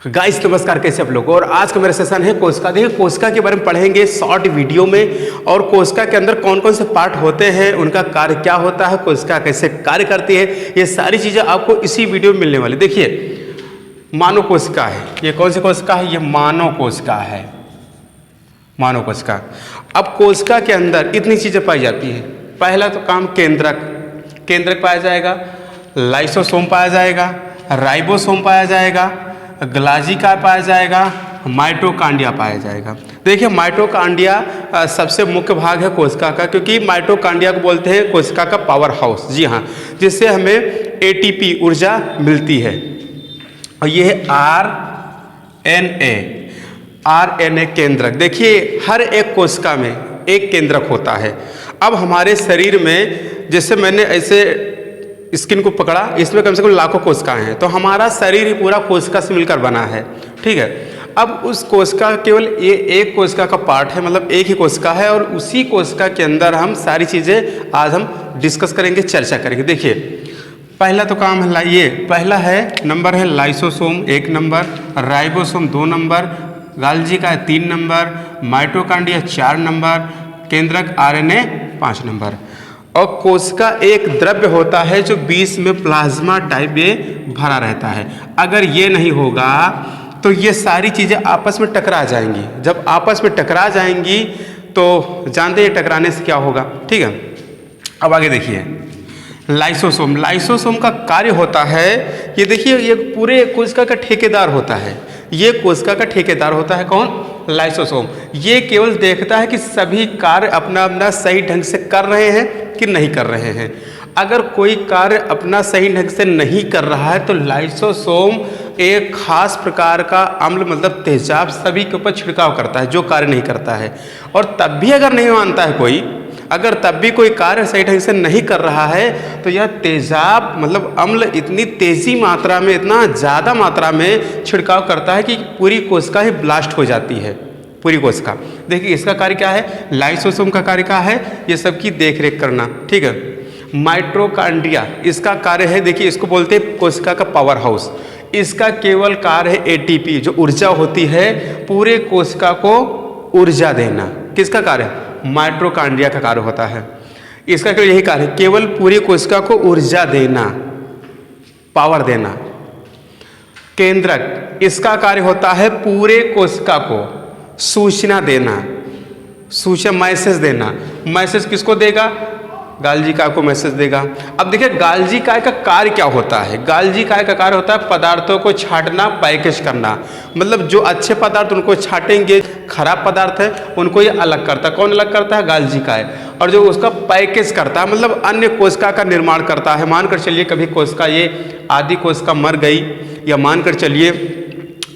Guys नमस्कार, कैसे आप लोग। और आज का मेरा सेशन है कोशिका। देखिए कोशिका के बारे में पढ़ेंगे शॉर्ट वीडियो में, और कोशिका के अंदर कौन कौन से पार्ट होते हैं, उनका कार्य क्या होता है, कोशिका कैसे कार्य करती है, ये सारी चीज़ें आपको इसी वीडियो में मिलने वाली। देखिए मानव कोशिका है, ये कौन सी कोशिका है, ये मानव कोशिका है, मानव कोशिका। अब कोशिका के अंदर इतनी चीज़ें पाई जाती हैं। पहला तो काम केंद्रक, केंद्रक पाया जाएगा, लाइसोसोम पाया जाएगा, राइबोसोम पाया जाएगा, ग्लाजिका पाया जाएगा, माइटोकांड्रिया पाया जाएगा। देखिए माइटोकांड्रिया सबसे मुख्य भाग है कोशिका का, क्योंकि माइटोकांड्रिया को बोलते हैं कोशिका का पावर हाउस। जी हाँ, जिससे हमें एटीपी ऊर्जा मिलती है। और ये है आरएनए केंद्रक। देखिए हर एक कोशिका में एक केंद्रक होता है। अब हमारे शरीर में जैसे मैंने ऐसे स्किन को पकड़ा, इसमें कम से कम लाखों कोशिकाएं हैं, तो हमारा शरीर ही पूरा कोशिका से मिलकर बना है। ठीक है, अब उस कोशिका केवल ये एक कोशिका का पार्ट है, मतलब एक ही कोशिका है, और उसी कोशिका के अंदर हम सारी चीज़ें आज हम डिस्कस करेंगे, चर्चा करेंगे। देखिए पहला तो काम है, ये पहला है नंबर है लाइसोसोम 1 नंबर, राइबोसोम 2 नंबर, गाल्जिका 3 नंबर, माइटोकांड्रिया 4 नंबर, केंद्रक आरएनए 5 नंबर। और कोशिका एक द्रव्य होता है जो बीच में प्लाज्मा टाइप ये भरा रहता है। अगर ये नहीं होगा तो ये सारी चीज़ें आपस में टकरा जाएंगी। जब आपस में टकरा जाएंगी तो जानते हैं टकराने से क्या होगा। ठीक है, अब आगे देखिए लाइसोसोम। लाइसोसोम का कार्य होता है, ये देखिए ये पूरे कोशिका का ठेकेदार होता है। ये कोशिका का ठेकेदार होता है कौन, लाइसोसोम। ये केवल देखता है कि सभी कार्य अपना अपना सही ढंग से कर रहे हैं कि नहीं कर रहे हैं। अगर कोई कार्य अपना सही ढंग से नहीं कर रहा है तो लाइसोसोम एक खास प्रकार का अम्ल मतलब तेजाब सभी के ऊपर छिड़काव करता है जो कार्य नहीं करता है। और तब भी अगर नहीं मानता है कोई, अगर तब भी कोई कार्य सही ढंग से नहीं कर रहा है तो यह तेजाब मतलब अम्ल इतनी तेजी मात्रा में, इतना ज़्यादा मात्रा में छिड़काव करता है कि पूरी कोशिका ही ब्लास्ट हो जाती है, पूरी कोशिका। देखिए इसका कार्य क्या है, लाइसोसोम का कार्य क्या है, ये सब की देख रेख करना। ठीक है, माइटोकांड्रिया इसका कार्य है, देखिए इसको बोलते हैं कोशिका का पावर हाउस। इसका केवल कार्य है एटीपी, जो ऊर्जा होती है पूरे कोशिका को ऊर्जा देना। किसका कार्य है, माइटोकांड्रिया का कार्य होता है। इसका केवल यही कार्य है, केवल पूरी कोशिका को ऊर्जा देना, पावर देना। केंद्रक इसका कार्य होता है पूरे कोशिका को सूचना देना, सूचना मैसेज देना। मैसेज किसको देगा, गाल्जिका को मैसेज देगा। अब देखिए गाल्जिका का कार्य क्या होता है। गाल्जिका का कार्य होता है पदार्थों को छांटना, पैकेज करना। मतलब जो अच्छे पदार्थ उनको छांटेंगे, खराब पदार्थ है उनको ये अलग करता है। कौन अलग करता है, गाल्जिका है। और जो उसका पैकेज करता है मतलब अन्य कोशिका का निर्माण करता है। मानकर चलिए कभी कोशिका ये आदि कोशिका मर गई, या मानकर चलिए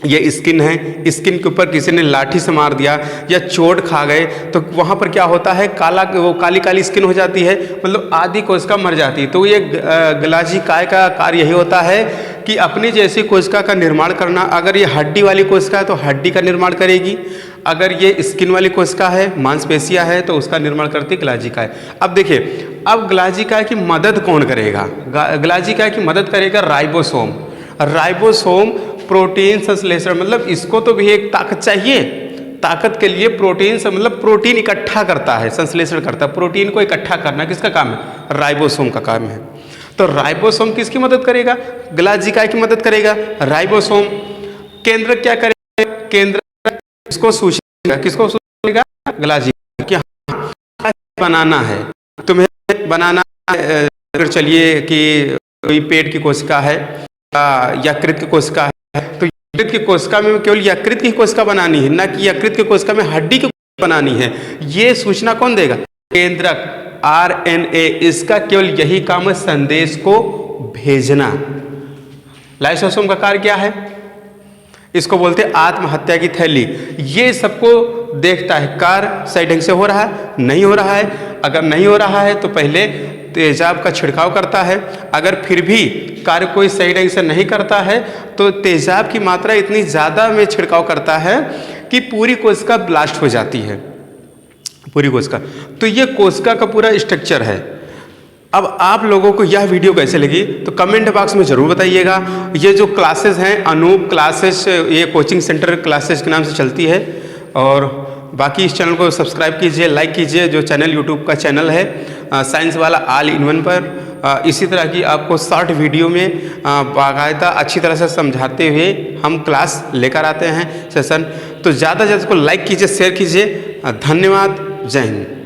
ये स्किन है, स्किन के ऊपर किसी ने लाठी से मार दिया या चोट खा गए, तो वहाँ पर क्या होता है, काला वो काली काली स्किन हो जाती है, मतलब आधी कोशिका मर जाती है। तो ये ग्लाजिका का कार्य यही होता है कि अपनी जैसी कोशिका का निर्माण करना। अगर ये हड्डी वाली कोशिका है तो हड्डी का निर्माण करेगी, अगर ये स्किन वाली कोशिका है, मांसपेशियाँ है, तो उसका निर्माण करती ग्लाजिका है। अब देखिए अब ग्लाजिका की मदद कौन करेगा, ग्लाजिका की मदद करेगा राइबोसोम। राइबोसोम प्रोटीन संश्लेषण, मतलब इसको तो भी एक ताकत चाहिए। ताकत के लिए प्रोटीन से मतलब प्रोटीन इकट्ठा करता है, संश्लेषण करता है। प्रोटीन को इकट्ठा करना किसका काम है, राइबोसोम का काम है। तो राइबोसोम किसकी मदद करेगा, ग्लाजिका की मदद करेगा राइबोसोम। केंद्र क्या करेगा, केंद्र किसको सूचना, किसको सूचना, ग्लाजिका कि हाँ बनाना है, तुम्हें बनाना है। अगर चलिए कि कोई पेट की कोशिका है, यकृत की कोशिका है, तो यकृत की कोशिका में केवल यकृत की कोशिका बनानी है, ना कि यकृत की कोशिका में हड्डी की बनानी है। ये सूचना कौन देगा, केंद्रक आरएनए। इसका केवल यही काम है, संदेश को भेजना। लाइसोसोम का कार्य क्या है, इसको बोलते हैं आत्महत्या की थैली। ये सबको देखता है कार्य सही ढंग से हो रहा है, नहीं हो रहा है। अगर नहीं हो रहा है तो पहले तेजाब का छिड़काव करता है। अगर फिर भी कार्य कोई सही ढंग से नहीं करता है तो तेजाब की मात्रा इतनी ज़्यादा में छिड़काव करता है कि पूरी कोशिका ब्लास्ट हो जाती है, पूरी कोशिका। तो ये कोशिका का पूरा स्ट्रक्चर है। अब आप लोगों को यह वीडियो कैसे लगी तो कमेंट बॉक्स में ज़रूर बताइएगा। ये जो क्लासेस हैं अनूप क्लासेस, ये कोचिंग सेंटर क्लासेस के नाम से चलती है। और बाकी इस चैनल को सब्सक्राइब कीजिए, लाइक कीजिए। जो चैनल यूट्यूब का चैनल है साइंस वाला ऑल इन वन पर इसी तरह की आपको शॉर्ट वीडियो में बाकायदा अच्छी तरह से समझाते हुए हम क्लास लेकर आते हैं सेशन। तो ज़्यादा से ज़्यादा इसको लाइक कीजिए, शेयर कीजिए। धन्यवाद। जय हिंद।